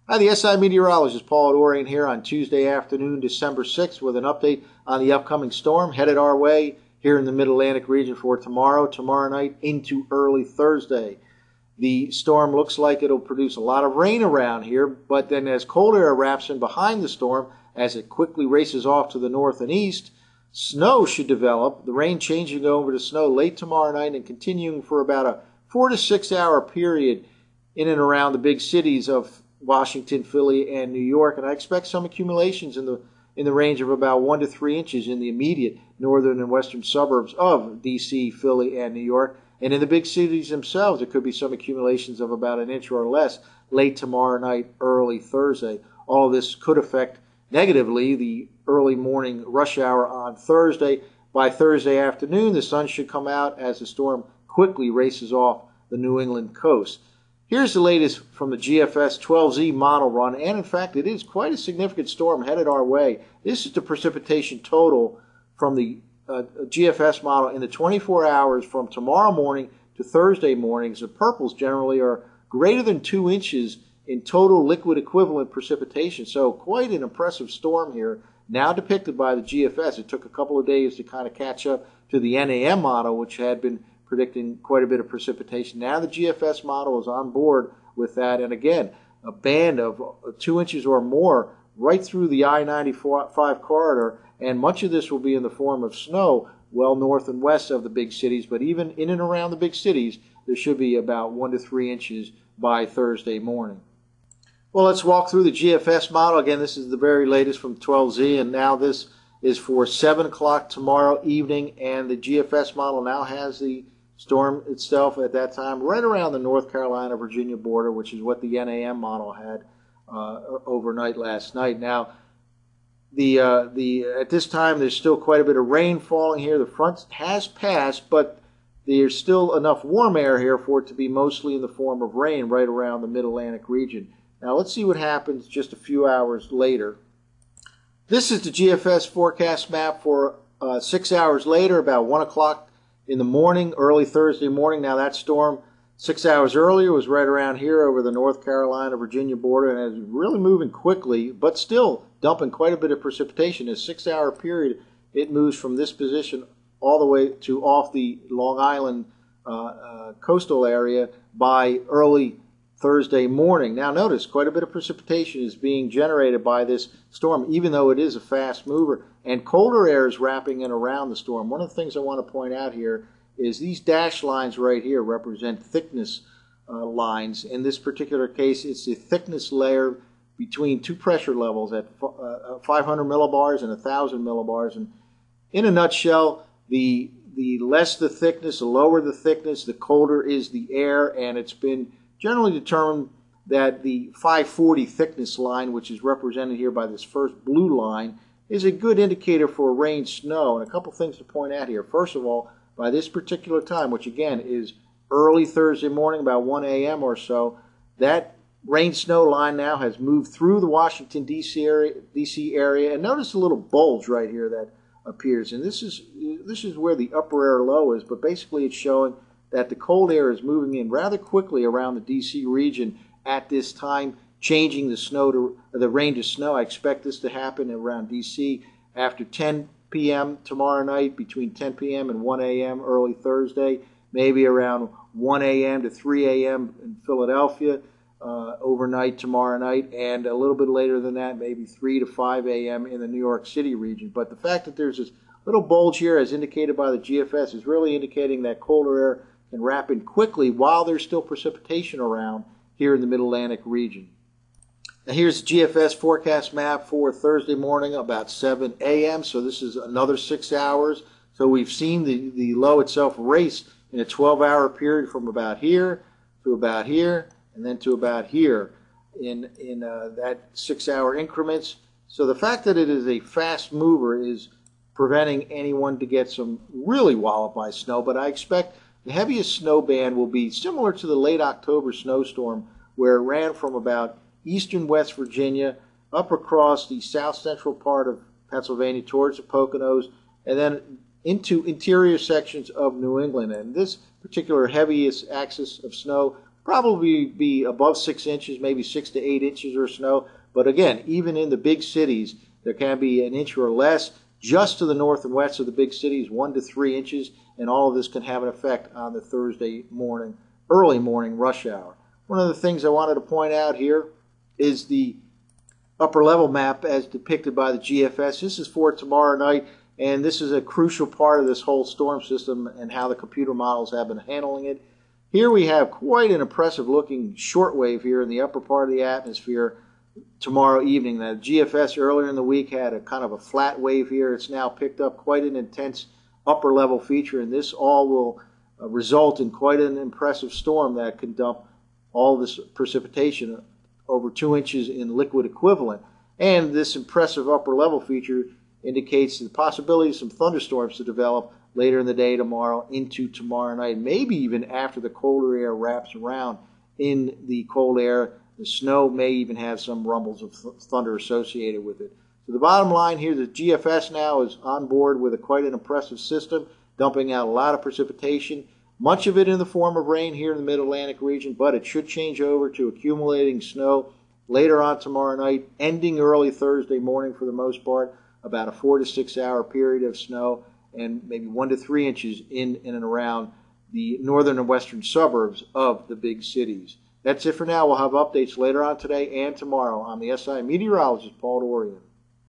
Hi, the SI meteorologist Paul Dorian here on Tuesday afternoon, December 6th, with an update on the upcoming storm headed our way here in the Mid-Atlantic region for tomorrow night into early Thursday. The storm looks like it'll produce a lot of rain around here, but then as cold air wraps in behind the storm, as it quickly races off to the north and east, snow should develop, the rain changing over to snow late tomorrow night and continuing for about a 4 to 6 hour period in and around the big cities of Washington, Philly, and New York, and I expect some accumulations in the range of about 1 to 3 inches in the immediate northern and western suburbs of D.C., Philly, and New York. And in the big cities themselves, there could be some accumulations of about an inch or less late tomorrow night, early Thursday. All of this could affect negatively the early morning rush hour on Thursday. By Thursday afternoon, the sun should come out as the storm quickly races off the New England coast. Here's the latest from the GFS 12Z model run, and in fact it is quite a significant storm headed our way. This is the precipitation total from the GFS model in the 24 hours from tomorrow morning to Thursday mornings. The purples generally are greater than 2 inches in total liquid equivalent precipitation, so quite an impressive storm here, now depicted by the GFS. It took a couple of days to kind of catch up to the NAM model, which had been predicting quite a bit of precipitation. Now the GFS model is on board with that, and again, a band of 2 inches or more right through the I-95 corridor, and much of this will be in the form of snow well north and west of the big cities, but even in and around the big cities, there should be about 1 to 3 inches by Thursday morning. Well, let's walk through the GFS model. Again, this is the very latest from 12Z, and now this is for 7 o'clock tomorrow evening, and the GFS model now has the storm itself at that time right around the North Carolina-Virginia border, which is what the NAM model had overnight last night. Now, at this time, there's still quite a bit of rain falling here. The front has passed, but there's still enough warm air here for it to be mostly in the form of rain right around the Mid-Atlantic region. Now, let's see what happens just a few hours later. This is the GFS forecast map for 6 hours later, about 1 o'clock in the morning, early Thursday morning. Now that storm 6 hours earlier was right around here over the North Carolina-Virginia border and is really moving quickly, but still dumping quite a bit of precipitation. In a 6 hour period, it moves from this position all the way to off the Long Island coastal area by early Thursday morning. Now notice quite a bit of precipitation is being generated by this storm, even though it is a fast mover, and colder air is wrapping in around the storm. One of the things I want to point out here is these dashed lines right here represent thickness lines. In this particular case, it's the thickness layer between two pressure levels at 500 millibars and 1,000 millibars. And in a nutshell, the less the thickness, the lower the thickness, the colder is the air, and it's been generally determined that the 540 thickness line, which is represented here by this first blue line, is a good indicator for rain snow. And a couple things to point out here. First of all, by this particular time, which again is early Thursday morning, about 1 a.m. or so, that rain snow line now has moved through the Washington, D.C. area. And notice a little bulge right here that appears. And this is where the upper air low is, but basically it's showing that the cold air is moving in rather quickly around the D.C. region at this time, changing the rain to snow. I expect this to happen around D.C. after 10 p.m. tomorrow night, between 10 p.m. and 1 a.m. early Thursday, maybe around 1 a.m. to 3 a.m. in Philadelphia overnight tomorrow night, and a little bit later than that, maybe 3 to 5 a.m. in the New York City region. But the fact that there's this little bulge here, as indicated by the GFS, is really indicating that colder air can wrap in quickly while there's still precipitation around here in the Mid-Atlantic region. Now here's the GFS forecast map for Thursday morning about 7 a.m. So this is another 6 hours. So we've seen the low itself race in a 12-hour period from about here to about here and then to about here in that 6 hour increments. So the fact that it is a fast mover is preventing anyone to get some really walloped by snow, but I expect the heaviest snow band will be similar to the late October snowstorm, where it ran from about eastern West Virginia up across the south central part of Pennsylvania towards the Poconos, and then into interior sections of New England. And this particular heaviest axis of snow probably be above 6 inches, maybe 6 to 8 inches of snow. But again, even in the big cities, there can be an inch or less. Just to the north and west of the big cities, 1 to 3 inches, and all of this can have an effect on the Thursday morning, early morning rush hour. One of the things I wanted to point out here is the upper level map as depicted by the GFS. This is for tomorrow night, and this is a crucial part of this whole storm system and how the computer models have been handling it. Here we have quite an impressive looking shortwave here in the upper part of the atmosphere tomorrow evening. The GFS earlier in the week had a kind of a flat wave here. It's now picked up quite an intense upper level feature, and this all will result in quite an impressive storm that can dump all this precipitation, over 2 inches in liquid equivalent. And this impressive upper level feature indicates the possibility of some thunderstorms to develop later in the day tomorrow into tomorrow night, maybe even after the colder air wraps around. In the cold air, the snow may even have some rumbles of thunder associated with it. So the bottom line here, the GFS now is on board with quite an impressive system, dumping out a lot of precipitation, much of it in the form of rain here in the mid-Atlantic region, but it should change over to accumulating snow later on tomorrow night, ending early Thursday morning for the most part, about a 4 to 6 hour period of snow, and maybe 1 to 3 inches in and around the northern and western suburbs of the big cities. That's it for now. We'll have updates later on today and tomorrow. I'm the SI meteorologist, Paul Dorian.